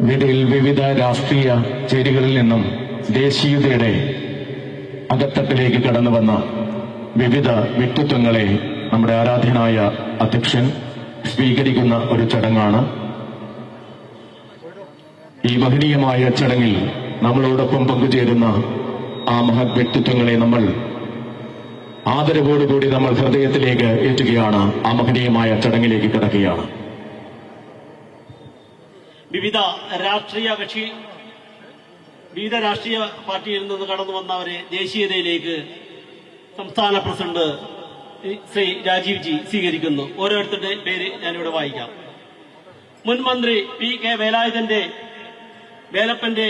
വിവിധ രാഷ്ട്രീയ ചേരികളിൽ നിന്നും ദേശീയതയുടെ അകത്തട്ടിലേക്ക് കടന്നു വന്ന വിവിധ വ്യക്തിത്വങ്ങളെ നമ്മുടെ ആരാധ്യനായ അധ്യക്ഷൻ സ്വീകരിക്കുന്ന ഒരു ചടങ്ങാണ്. ഈ മഹനീയമായ ചടങ്ങിൽ നമ്മളോടൊപ്പം പങ്കുചേരുന്ന ആ മഹത് വ്യക്തിത്വങ്ങളെ നമ്മൾ ആദരവോടുകൂടി നമ്മൾ ഹൃദയത്തിലേക്ക് ഏറ്റുകയാണ്. ആ മഹനീയമായ ചടങ്ങിലേക്ക് കിടക്കുകയാണ്. വിവിധ രാഷ്ട്രീയ പാർട്ടിയിൽ നിന്ന് കടന്നു വന്നവരെ ദേശീയതയിലേക്ക് സംസ്ഥാന പ്രസിഡന്റ് ശ്രീ രാജീവ് ജി സ്വീകരിക്കുന്നു. ഓരോരുത്തരുടെ പേര് ഞാനിവിടെ വായിക്കാം. മുൻ മന്ത്രി PK വേലപ്പന്റെ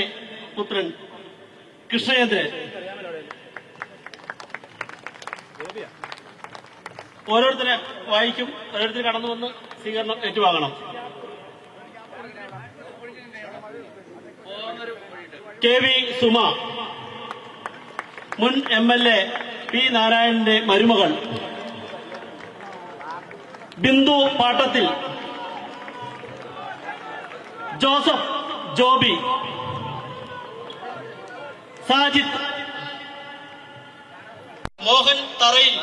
പുത്രൻ കൃഷ്ണചന്ദ്രൻ. ഓരോരുത്തരെ വായിക്കും. ഓരോരുത്തർ കടന്നു വന്ന് സ്വീകരണം ഏറ്റുവാങ്ങണം. KV സുമ, മുൻ MLA P നാരായണന്റെ മരുമകൾ. ബിന്ദു പാട്ടത്തിൽ. ജോസഫ് ജോബി. സാജിദ്. മോഹൻ തറയിൽ.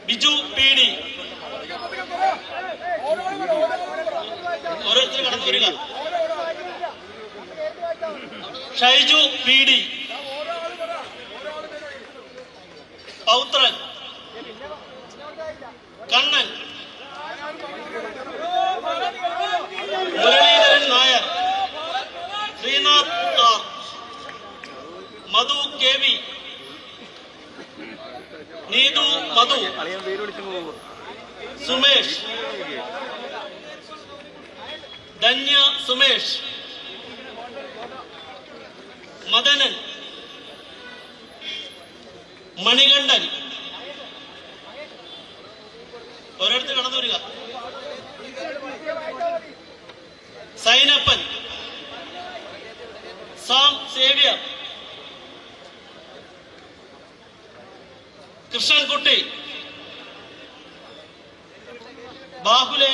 ബിജു PD. ഓരോരുത്തർ കടന്നു വരിക. ഷൈജു PD. പൗത്രൻ. കണ്ണൻ. മുരളീധരൻ നായർ. ശ്രീനാഥ് R. മധു KV. നീതു മധു. സുമേഷ്. ധന്യ സുമേഷ്. മദനൻ. മണികണ്ഠൻ. ഓരോരുത്തർ കടന്നു വരിക. സൈനപ്പൻ. സാം സേവ്യർ. കൃഷ്ണൻകുട്ടി. ബാഹുലേ.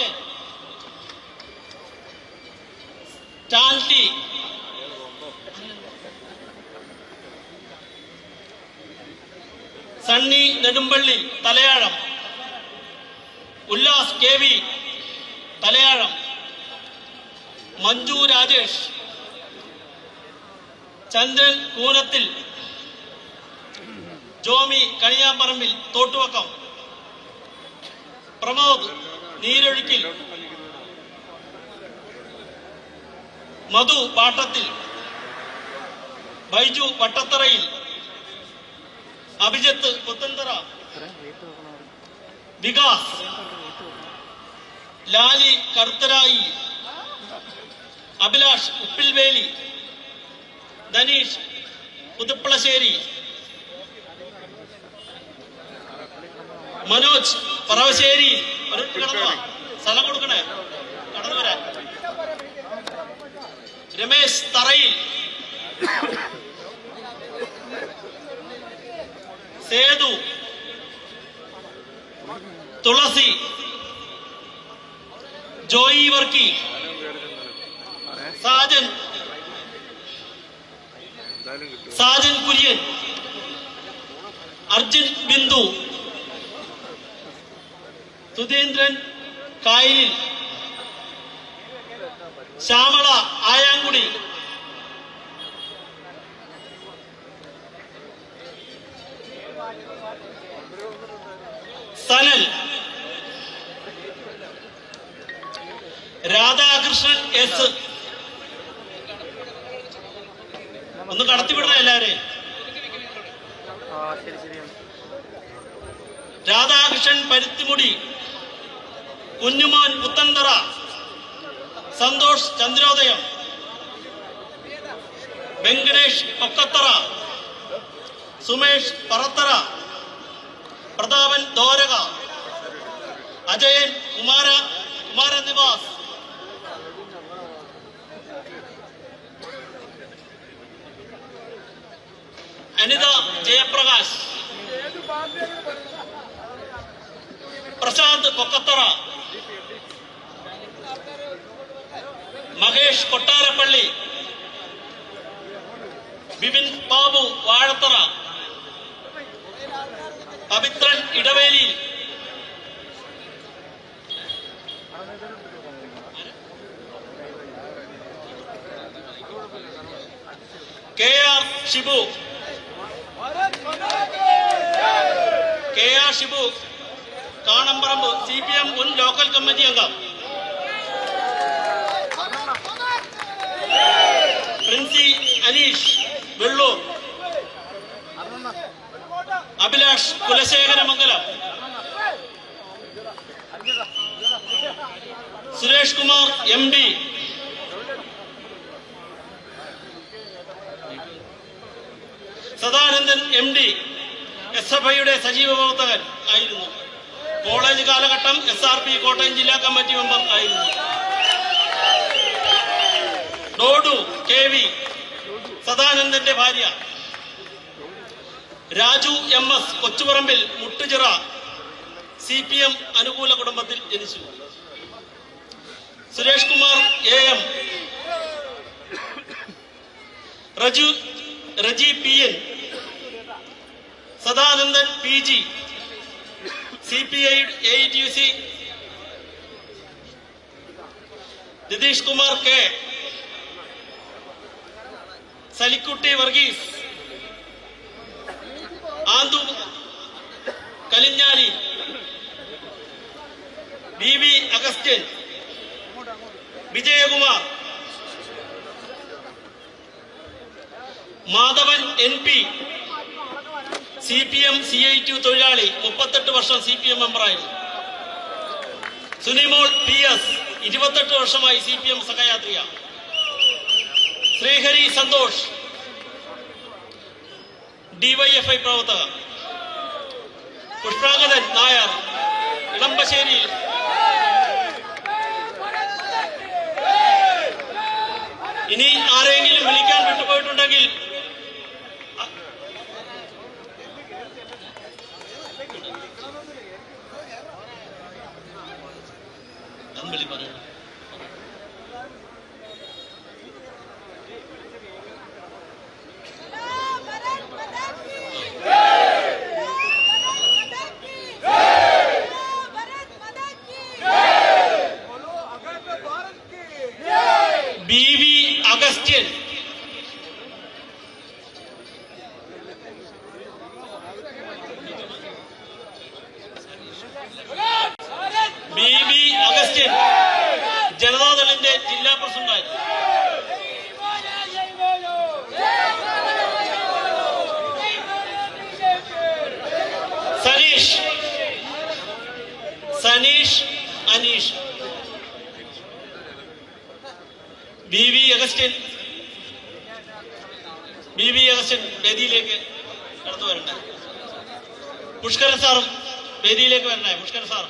ചാൻറ്റി. സണ്ണി നെടുമ്പള്ളി തലയാഴം. ഉല്ലാസ് KV തലയാഴം. മഞ്ജു രാജേഷ്. ചന്ദ്രൻ കൂനത്തിൽ. ജോമി കണിയാമ്പറമ്പിൽ തോട്ടുവക്കം. പ്രമോദ് നീരൊഴുക്കിൽ. മധു പാട്ടത്തിൽ. ബൈജു വട്ടത്തറയിൽ. അഭിജിത്ത് പുത്തന്തറ. വികാസ്. ലാലി കർത്തരായി. അഭിലാഷ് ഉപ്പിൽവേലി. ധനീഷ് പുതുപ്പളശ്ശേരി. മനോജ് പറവശ്ശേരി. സ്ഥലം കൊടുക്കണേ, കടന്നു വരാൻ. രമേശ് തറയിൽ. സേതു. തുളസി. ജോയി വർക്കി. സാജൻ കുര്യൻ. അർജുൻ ബിന്ദു. സുധീന്ദ്രൻ കായലിൽ. ശ്യാമള ആയാങ്കുടി. സനൽ. രാധാകൃഷ്ണൻ S. ഒന്ന് കടത്തിവിടണ എല്ലാവരെയും. Radhakrishnan Paruthimudi. Kunjumon Puthenthara. Santhosh Chandrodayam. Venkatesh Pokkathara. Sumesh Parathara. Prathapan Doraka. Ajayan Kumaranivas. Anitha Jayaprakash. Prashanth Pokkathara. Mahesh Kottarappally, Bipin Babu Vazhathara, Pavithran Edaveli, KR Shibu, KR Shibu Kanamparambu CPM മുൻ ലോക്കൽ കമ്മിറ്റി അംഗം, പ്രിൻസി അനീഷ് വെള്ളൂർ, അഭിലാഷ് കുലശേഖരമംഗലം, സുരേഷ് കുമാർ MD, സദാനന്ദൻ MD SFIയുടെ സജീവ പ്രവർത്തകൻ ആയിരുന്നു. കോളേജ് കാലഘട്ടം SRP കോട്ടയം ജില്ലാ കമ്മിറ്റി മെമ്പർ ആയിരുന്നു. ഡോഡു KV സദാനന്ദന്റെ ഭാര്യ. രാജു MS കൊച്ചുപറമ്പിൽ മുട്ടുചിറ CPM അനുകൂല കുടുംബത്തിൽ ജനിച്ചു. Suresh Kumar AM, Reji PN, Sadanandan PG CPI AITUC, Nitish Kumar K, Salikkutty Varghese, Anthu Kalinjali, BV Augustine, Vijayakumar, Madhavan NP CPM CITU തൊഴിലാളി, 38 വർഷം CPM മെമ്പറായിരുന്നു. സുനിമോൾ PS 28 വർഷമായി CPM സഹയാത്രിക. ശ്രീഹരി സന്തോഷ് DYFI പ്രവർത്തക. പുഷ്പാങ്കദൻ നായർ ഇളമ്പശ്ശേരി. ഇനി ആരെങ്കിലും വിളിക്കാൻ വിട്ടുപോയിട്ടുണ്ടെങ്കിൽ അമ്പലി പറയണം. BV അഗസ്റ്റിൻ, BV അഗസ്റ്റിൻ ജനതാദളിന്റെ ജില്ലാ പ്രസിഡന്റായിരുന്നു. സനീഷ് അനീഷ് BV അഗസ്റ്റിൻ വേദിയിലേക്ക് കടന്നു വരണ്ടേ. പുഷ്കരൻ സാറും വേദിയിലേക്ക് വരണ്ടേ. പുഷ്കരൻ സാർ